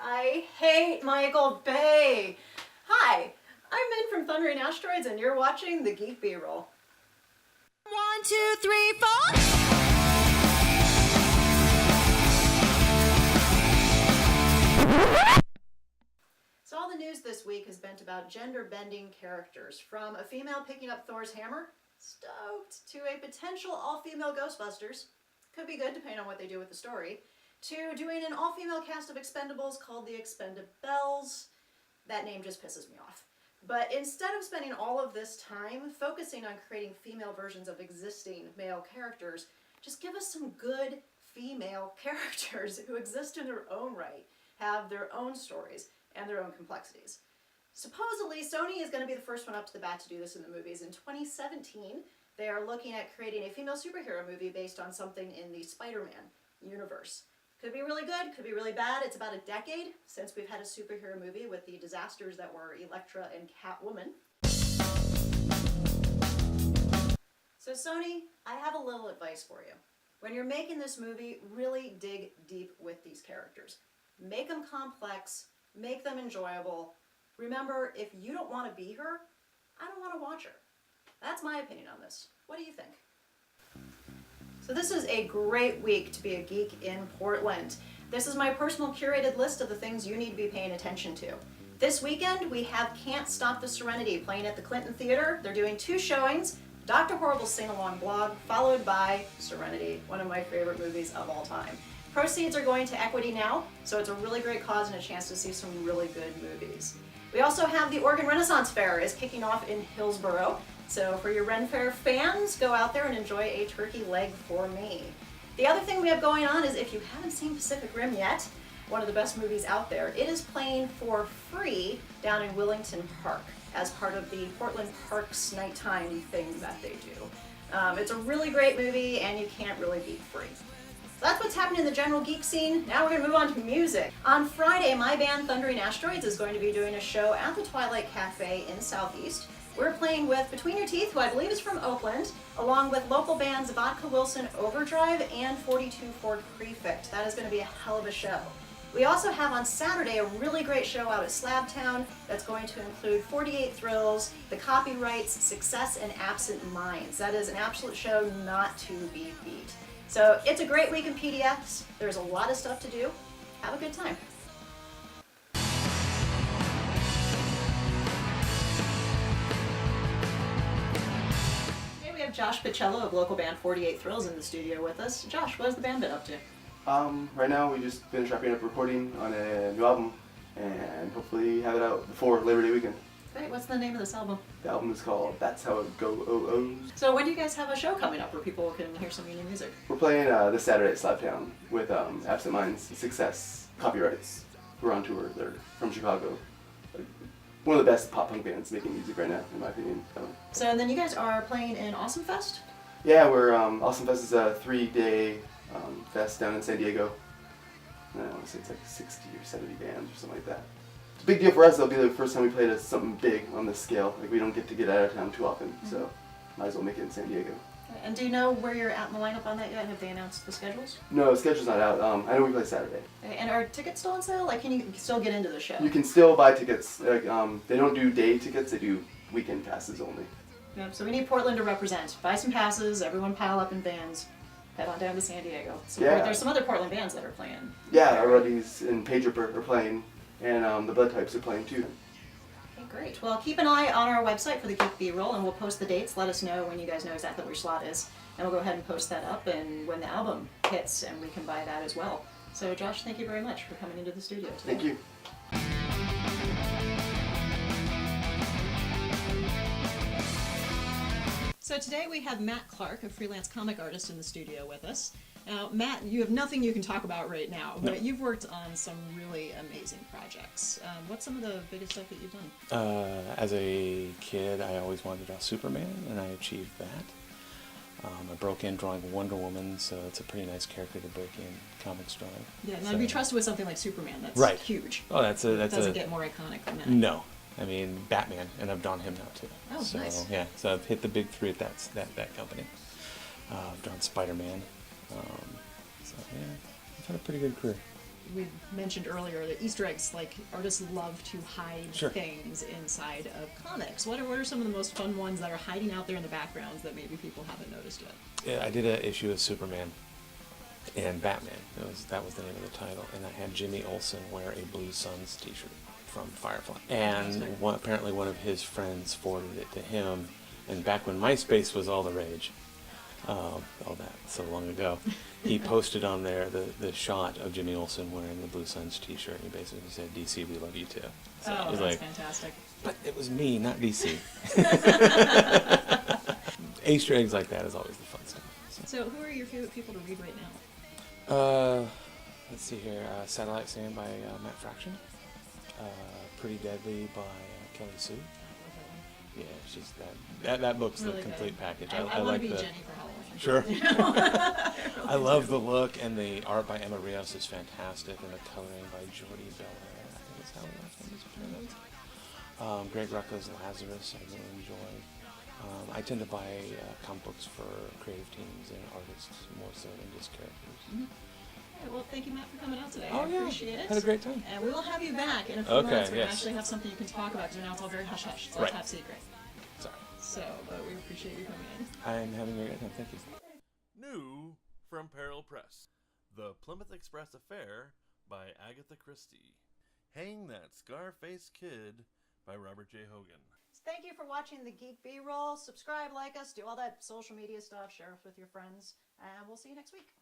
I hate Michael Bay. Hi, I'm Minn from Thundering Asteroids, and you're watching the Geek B-roll. 1, 2, 3, 4. So all the news this week has been about gender-bending characters, from a female picking up Thor's hammer, stoked, to a potential all-female Ghostbusters, could be good depending on what they do with the story, to doing an all-female cast of Expendables called the Expendables. That name just pisses me off. But instead of spending all of this time focusing on creating female versions of existing male characters, just give us some good female characters who exist in their own right, have their own stories, and their own complexities. Supposedly, Sony is going to be the first one up to the bat to do this in the movies. In 2017, they are looking at creating a female superhero movie based on something in the Spider-Man universe. Could be really good, could be really bad. It's about a decade since we've had a superhero movie with the disasters that were Elektra and Catwoman. So Sony, I have a little advice for you. When you're making this movie, really dig deep with these characters. Make them complex, make them enjoyable. Remember, if you don't want to be her, I don't want to watch her. That's my opinion on this. What do you think? So this is a great week to be a geek in Portland. This is my personal curated list of the things you need to be paying attention to. This weekend, we have Can't Stop the Serenity playing at the Clinton Theater. They're doing 2 showings, Dr. Horrible's sing-along blog, followed by Serenity, one of my favorite movies of all time. Proceeds are going to Equity Now, so it's a really great cause and a chance to see some really good movies. We also have the Oregon Renaissance Fair is kicking off in Hillsboro. So for your Ren Fair fans, go out there and enjoy a turkey leg for me. The other thing we have going on is if you haven't seen Pacific Rim yet, one of the best movies out there, it is playing for free down in Willington Park as part of the Portland Parks nighttime thing that they do. It's a really great movie and you can't really beat free. So that's what's happening in the general geek scene. Now we're going to move on to music. On Friday, my band Thundering Asteroids is going to be doing a show at the Twilight Cafe in Southeast. We're playing with Between Your Teeth, who I believe is from Oakland, along with local bands Vodka Wilson Overdrive and 42 Ford Prefect. That is going to be a hell of a show. We also have on Saturday a really great show out at Slabtown that's going to include 48 Thrills, The Copyrights, Success, and Absent Minds. That is an absolute show not to be beat. So it's a great week in PDX. There's a lot of stuff to do. Have a good time. Josh Pucillo of local band 48 Thrills in the studio with us. Josh, what has the band been up to? Right now we just finished wrapping up recording on a new album and hopefully have it out before Labor Day weekend. Great, what's the name of this album? The album is called That's How It Goes. So when do you guys have a show coming up where people can hear some of your new music? We're playing this Saturday at Slabtown with Absent Minds, Success, Copyrights. We're on tour. They're from Chicago. One of the best pop punk bands making music right now, in my opinion. So and then you guys are playing in Awesome Fest? Yeah, we're Awesome Fest is a 3-day fest down in San Diego. And I want to say it's like 60 or 70 bands or something like that. It's a big deal for us. It'll be the first time we played something big on this scale. Like we don't get to get out of town too often, so might as well make it in San Diego. And do you know where you're at in the lineup on that yet? Have they announced the schedules? No, the schedule's not out. I know we play Saturday. Okay, and are tickets still on sale? Like, can you still get into the show? You can still buy tickets. Like, they don't do day tickets, they do weekend passes only. Yep, so we need Portland to represent. Buy some passes, everyone pile up in vans, head on down to San Diego. Yeah. There's some other Portland bands that are playing. Yeah, our buddies in Page Ripper are playing, and the Blood Types are playing too. Okay, great. Well, keep an eye on our website for the Geek B-roll, and we'll post the dates. Let us know when you guys know exactly where your slot is. And we'll go ahead and post that up and when the album hits, and we can buy that as well. So Josh, thank you very much for coming into the studio today. Thank you. So today we have Matt Clark, a freelance comic artist, in the studio with us. Now, Matt, you have nothing you can talk about right now, but you've worked on some really amazing projects. What's some of the biggest stuff that you've done? As a kid, I always wanted to draw Superman, and I achieved that. I broke in drawing Wonder Woman, so it's a pretty nice character to break in comics drawing. Yeah, now to be trusted with something like Superman, that's right. Huge. Oh, it doesn't get more iconic than that. No. I mean, Batman, and I've drawn him now too. Oh, so, nice. Yeah, so I've hit the big 3 at that company. I've drawn Spider-Man. So yeah, I've had a pretty good career. we mentioned earlier that Easter eggs, like artists love to hide Sure. things inside of comics. What are some of the most fun ones that are hiding out there in the backgrounds that maybe people haven't noticed yet? Yeah, I did an issue of Superman and Batman. That was the name of the title, and I had Jimmy Olsen wear a Blue Suns T-shirt from Firefly, and apparently one of his friends forwarded it to him. And back when MySpace was all the rage, all that so long ago, he posted on there the shot of Jimmy Olsen wearing the Blue Suns T-shirt, and he basically said, "DC, we love you too." So it was that's like, fantastic. but it was me, not DC. Easter eggs like that is always the fun stuff. So who are your favorite people to read right now? Let's see here. Satellite Sand by Matt Fraction. Pretty Deadly by Kelly Sue. Yeah, she's that book's Really the complete good. package. I want like to be the Jenny for Halloween. Sure. I love the look, and the art by Emma Rios is fantastic, and the coloring by Jordi Belair. I think that's how the last name is pronounced. Greg Rucka's Lazarus, I really enjoy. I tend to buy comic books for creative teams and artists more so than just characters. All right, well, thank you, Matt, for coming out today. Oh, I yeah. appreciate it. Had a great time. And we will have you back in a few Okay, months. We're going to yes. actually have something you can talk about, because now it's all very hush-hush. It's all Right. top secret. Sorry. So, but we appreciate you coming in. I'm having a great time. Thank you. New from Peril Press, The Plymouth Express Affair by Agatha Christie. Hang That Scar-Faced Kid by Robert J. Hogan. Thank you for watching the Geek B-Roll. Subscribe, like us, do all that social media stuff, share us with your friends, and we'll see you next week.